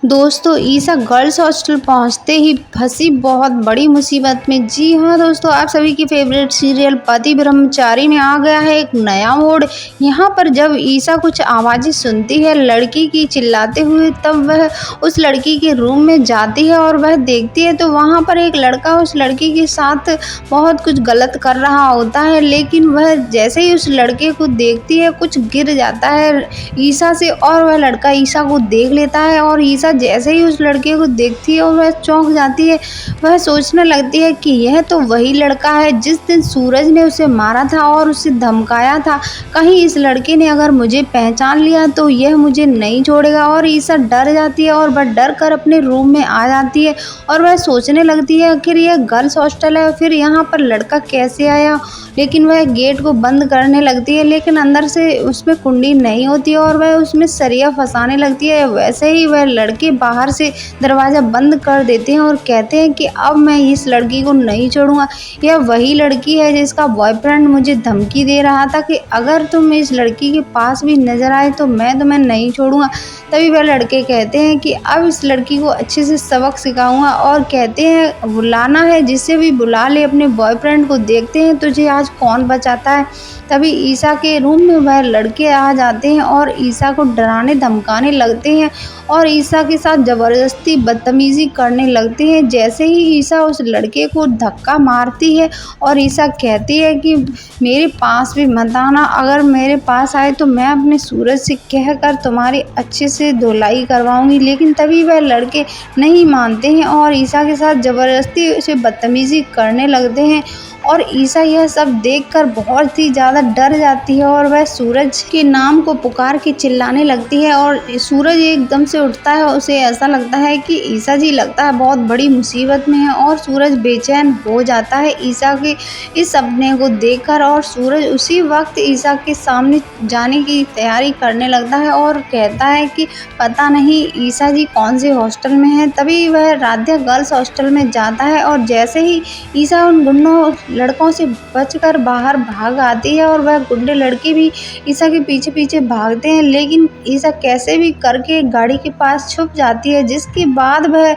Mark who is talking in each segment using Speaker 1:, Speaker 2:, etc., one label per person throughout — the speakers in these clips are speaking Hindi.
Speaker 1: दोस्तों ईसा गर्ल्स हॉस्टल पहुंचते ही फंसी बहुत बड़ी मुसीबत में। जी हाँ दोस्तों, आप सभी की फेवरेट सीरियल पति ब्रह्मचारी में आ गया है एक नया मोड़। यहाँ पर जब ईसा कुछ आवाज़ें सुनती है लड़की की चिल्लाते हुए, तब वह उस लड़की के रूम में जाती है और वह देखती है तो वहाँ पर एक लड़का उस लड़की के साथ बहुत कुछ गलत कर रहा होता है। लेकिन वह जैसे ही उस लड़के को देखती है कुछ गिर जाता है ईसा से और वह लड़का ईसा को देख लेता है और ईसा जैसे ही उस लड़के को देखती है और वह चौंक जाती है। वह सोचने लगती है कि यह तो वही लड़का है जिस दिन सूरज ने उसे मारा था और उसे धमकाया था। कहीं इस लड़के ने अगर मुझे पहचान लिया तो यह मुझे नहीं छोड़ेगा। और ईसा डर जाती है और वह डर कर अपने रूम में आ जाती है और वह सोचने लगती है आखिर यह गर्ल्स हॉस्टल है, फिर यहाँ पर लड़का कैसे आया। लेकिन वह गेट को बंद करने लगती है लेकिन अंदर से उसमें कुंडी नहीं होती और वह उसमें सरिया फंसाने लगती है। वैसे ही वह लड़के बाहर से दरवाज़ा बंद कर देते हैं और कहते हैं कि अब मैं इस लड़की को नहीं छोड़ूंगा। यह वही लड़की है जिसका बॉयफ्रेंड मुझे धमकी दे रहा था कि अगर तुम इस लड़की के पास भी नजर आए तो मैं तुम्हें नहीं छोड़ूंगा। तभी वह लड़के कहते हैं कि अब इस लड़की को अच्छे से सबक सिखाऊंगा और कहते हैं बुलाना है जिससे भी बुला ले अपने बॉयफ्रेंड को, देखते हैं तुझे आज कौन बचाता है। तभी ईसा के रूम में वह लड़के आ जाते हैं और ईसा को डराने धमकाने लगते हैं और ईसा के साथ ज़बरदस्ती बदतमीज़ी करने लगते हैं। जैसे ही ईसा उस लड़के को धक्का मारती है और ईसा कहती है कि मेरे पास भी मत आना, अगर मेरे पास आए तो मैं अपने सूरज से कहकर तुम्हारी अच्छे से धुलाई करवाऊंगी। लेकिन तभी वह लड़के नहीं मानते हैं और ईसा के साथ ज़बरदस्ती उसे बदतमीज़ी करने लगते हैं और ईसा यह सब देखकर बहुत ही ज़्यादा डर जाती है और वह सूरज के नाम को पुकार के चिल्लाने लगती है। और सूरज एकदम से उठता है, उसे ऐसा लगता है कि ईसा जी लगता है बहुत बड़ी मुसीबत में है और सूरज बेचैन हो जाता है ईसा के इस सपने को देखकर। और सूरज उसी वक्त ईसा के सामने जाने की तैयारी करने लगता है और कहता है कि पता नहीं ईसा जी कौन से हॉस्टल में है। तभी वह राध्या गर्ल्स हॉस्टल में जाता है और जैसे ही ईसा उन गुंडों लड़कों से बचकर बाहर भाग आती है और वह गुंडे लड़के भी ईसा के पीछे पीछे भागते हैं। लेकिन ईसा कैसे भी करके गाड़ी के पास छुप जाती है जिसके बाद वह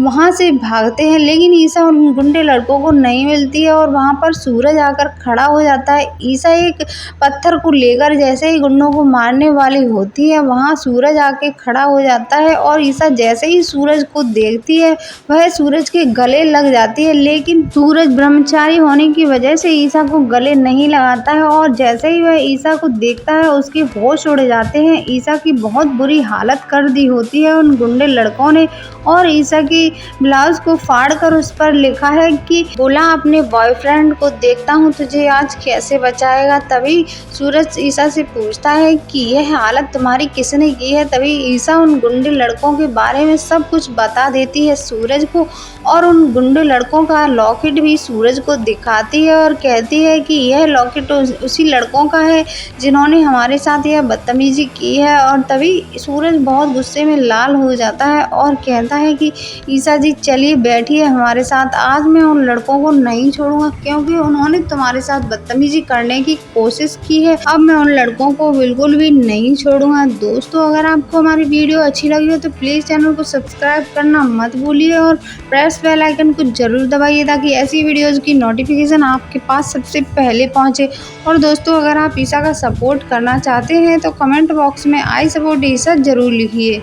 Speaker 1: वहाँ से भागते हैं। लेकिन ईसा उन गुंडे लड़कों को नहीं मिलती है और वहाँ पर सूरज आकर खड़ा हो जाता है। ईसा एक पत्थर को लेकर जैसे ही गुंडों को मारने वाली होती है वहाँ सूरज आके खड़ा हो जाता है और ईसा जैसे ही सूरज को देखती है वह सूरज के गले लग जाती है। लेकिन सूरज ब्रह्मचारी होने की वजह से ईसा को गले नहीं लगाता है और जैसे ही वह ईसा को देखता है उसके होश उड़ जाते हैं। ईसा की बहुत बुरी हालत कर दी होती है उन गुंडे लड़कों ने और ईसा की ब्लाउज को फाड़कर उस पर लिखा है कि बोला अपने बॉयफ्रेंड को देखता हूँ तुझे आज कैसे बचाएगा। तभी सूरज ईसा से पूछता है कि यह हालत तुम्हारी किसने की है। तभी ईसा उन गुंडे लड़कों के बारे में सब कुछ बता देती है सूरज को और उन गुंडे लड़कों का लॉकेट भी सूरज को दिखाती है और कहती है कि यह लॉकेट उसी लड़कों का है जिन्होंने हमारे साथ यह बदतमीजी की है। और तभी सूरज बहुत गुस्से में लाल हो जाता है और कहता है कि ईसा जी चलिए बैठिए हमारे साथ, आज मैं उन लड़कों को नहीं छोड़ूंगा क्योंकि उन्होंने तुम्हारे साथ बदतमीजी करने की कोशिश की है। अब मैं उन लड़कों को बिल्कुल भी नहीं छोड़ूंगा। दोस्तों अगर आपको हमारी वीडियो अच्छी लगी हो तो प्लीज़ चैनल को सब्सक्राइब करना मत भूलिए और प्रेस बेल आइकन को जरूर दबाइए ताकि ऐसी वीडियोज़ की नोटिफिकेशन आपके पास सबसे पहले पहुँचे। और दोस्तों अगर आप ईसा का सपोर्ट करना चाहते हैं तो कमेंट बॉक्स में आई सपोर्ट ईसा जरूर लिखिए।